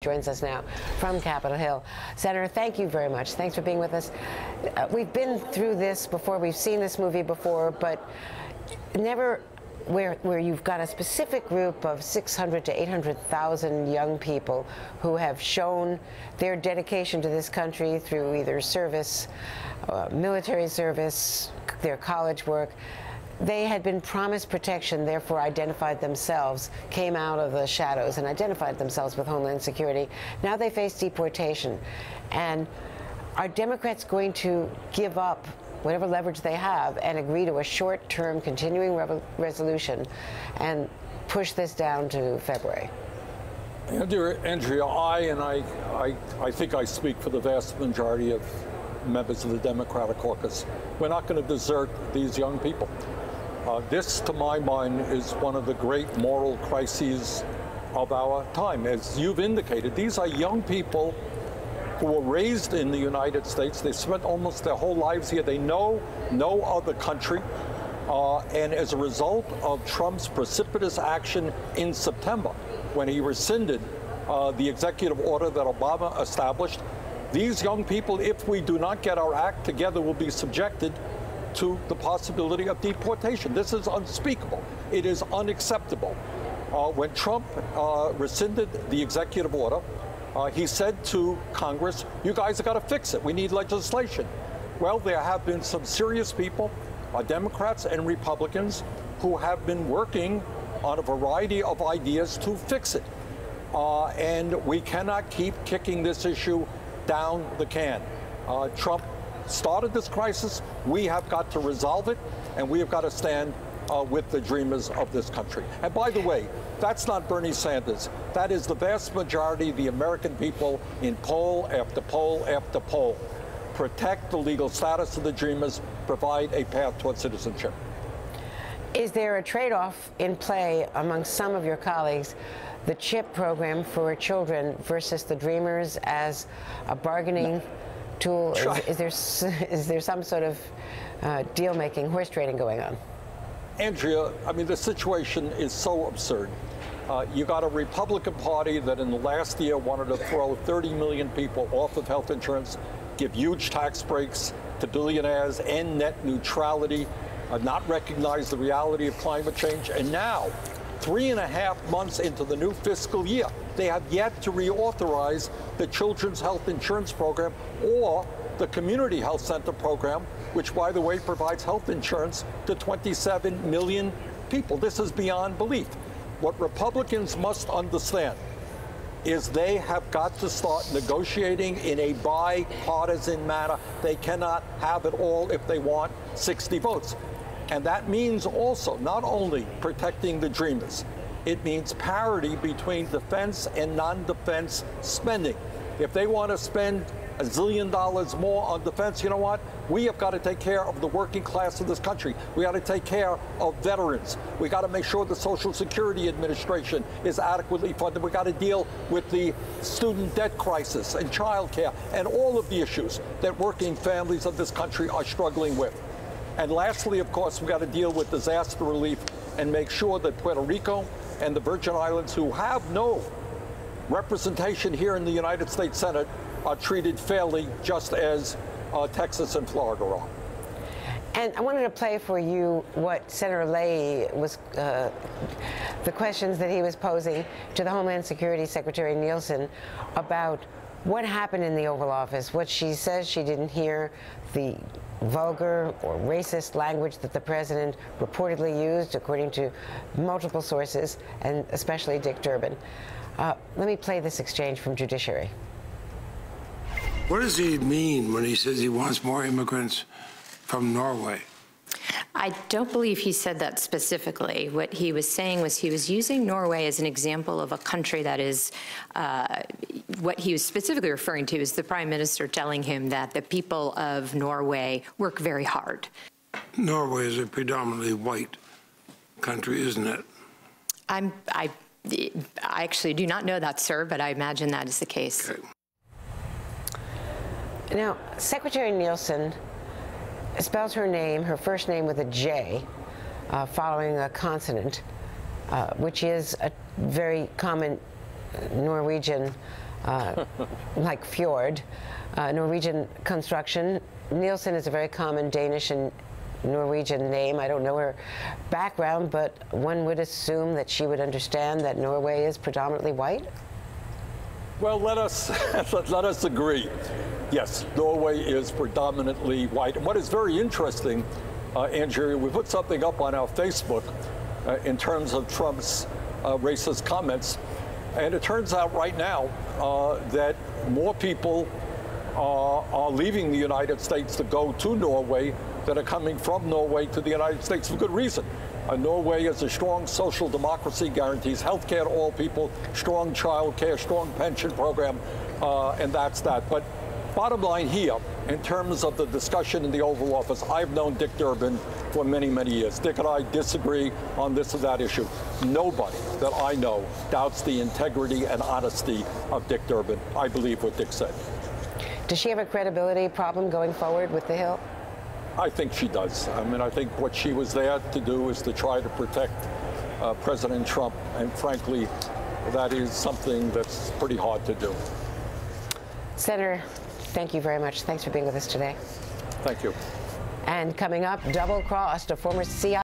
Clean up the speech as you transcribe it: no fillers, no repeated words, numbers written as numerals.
Joins us now from Capitol Hill. Senator, thank you very much. Thanks for being with us. We've been through this before. We've seen this movie before, but never where you've got a specific group of 600 to 800,000 young people who have shown their dedication to this country through either service, military service, their college work. They had been promised protection, therefore identified themselves, came out of the shadows and identified themselves with Homeland Security. Now they face deportation. And are Democrats going to give up whatever leverage they have and agree to a short-term continuing resolution and push this down to February? Andrea, I think I speak for the vast majority of members of the Democratic caucus. We're not going to desert these young people. This, to my mind, is one of the great moral crises of our time. As you've indicated, these are young people who were raised in the United States. They spent almost their whole lives here. They know no other country. And as a result of Trump's precipitous action in September, when he rescinded the executive order that Obama established, these young people, if we do not get our act together, will be subjected to the possibility of deportation. This is unspeakable. It is unacceptable. When Trump rescinded the executive order, he said to Congress, you guys have got to fix it. We need legislation. Well, there have been some serious people, Democrats and Republicans, who have been working on a variety of ideas to fix it. And we cannot keep kicking this issue down the can. Trump started this crisis. We have got to resolve it, and we have got to stand with the dreamers of this country. And by the way, that's not Bernie Sanders. That is the vast majority of the American people in poll after poll after poll. Protect the legal status of the dreamers, provide a path toward citizenship. Is there a trade-off in play among some of your colleagues, the CHIP program for children versus the dreamers as a bargaining tool? Is there some sort of deal-making, horse trading going on? Andrea, I mean, the situation is so absurd. You got a Republican Party that in the last year wanted to throw 30 million people off of health insurance, give huge tax breaks to billionaires, end net neutrality, not recognize the reality of climate change. And now, 3.5 months into the new fiscal year, they have yet to reauthorize the Children's Health Insurance Program or the Community Health Center program, which, by the way, provides health insurance to 27 million people. This is beyond belief. What Republicans must understand is they have got to start negotiating in a bipartisan manner. They cannot have it all if they want 60 votes. And that means also not only protecting the dreamers, it means parity between defense and non-defense spending. If they want to spend $1 zillion more on defense, you know what? We have got to take care of the working class of this country. We got to take care of veterans. We got to make sure the Social Security Administration is adequately funded. We got to deal with the student debt crisis and child care and all of the issues that working families of this country are struggling with. And lastly, of course, we've got to deal with disaster relief and make sure that Puerto Rico and the Virgin Islands, who have no representation here in the United States Senate, are treated fairly, just as Texas and Florida are. And I wanted to play for you what Senator Leahy was, the questions that he was posing to the Homeland Security Secretary Nielsen about what happened in the Oval Office, what she says she didn't hear, the vulgar or racist language that the president reportedly used, according to multiple sources, and especially Dick Durbin. Let me play this exchange from Judiciary. What does he mean when he says he wants more immigrants from Norway? I don't believe he said that specifically. What he was saying was he was using Norway as an example of a country that is, what he was specifically referring to is the Prime Minister telling him that the people of Norway work very hard. Norway is a predominantly white country, isn't it? I actually do not know that, sir, but I imagine that is the case. Okay. Now, Secretary Nielsen spells her name, her first name, with a J, following a consonant, which is a very common Norwegian like fjord, Norwegian construction. Nielsen is a very common Danish and Norwegian name. I don't know her background, but one would assume that she would understand that Norway is predominantly white. Well, let us let us agree. Yes, Norway is predominantly white. And what is very interesting, Andrea, we put something up on our Facebook in terms of Trump's racist comments, and it turns out right now that more people are leaving the United States to go to Norway that are coming from Norway to the United States for good reason. Norway is a strong social democracy, guarantees health care to all people, strong child care, strong pension program, and that's that. But bottom line here, in terms of the discussion in the Oval Office, I've known Dick Durbin for many, many years. Dick and I disagree on this or that issue. Nobody that I know doubts the integrity and honesty of Dick Durbin. I believe what Dick said. Does she have a credibility problem going forward with the Hill? I think she does. I mean, I think what she was there to do is to try to protect President Trump, and frankly, that is something that's pretty hard to do. Senator, thank you very much. Thanks for being with us today. Thank you. And coming up, double-crossed a former CIA